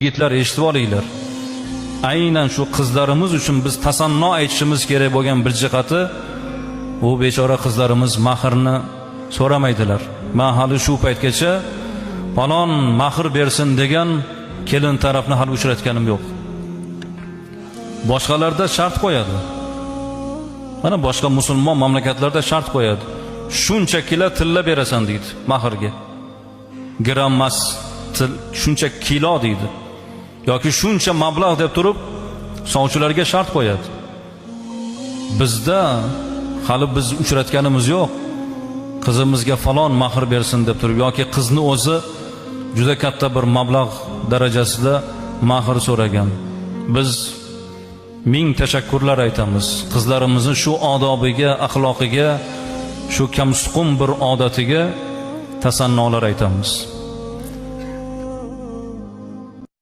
Yigitlar eshitib olinglar. Aynan shu qizlarimiz uchun biz tasanno aytishimiz kerak bo'lgan bir jihati, u bechora qizlarimiz mahrni so'ramaydilar. Men hali shu paytgacha falon mahr bersin degan kelin tarafni hali uchratganim yo'q. Boshqalarda shart qo'yadi. Mana boshqa musulmon mamlakatlarda shart qo'yadi. Shuncha kilo tilla berasan deydi mahrga. Gram emas, shuncha kilo deydi. Yoki shuncha mablag' deb turib sovchilarga shart qo'yadi. Bizda hali biz uchratganimiz yo'q. Qizimizga falon mahr bersin deb turib yoki qizni o'zi juda katta bir mablag' darajasida mahr so'ragan. Biz ming tashakkurlar aytamiz. Qizlarimizni shu odobiga, axloqiga, shu kamsuqum bir odatiga tasannolar aytamiz.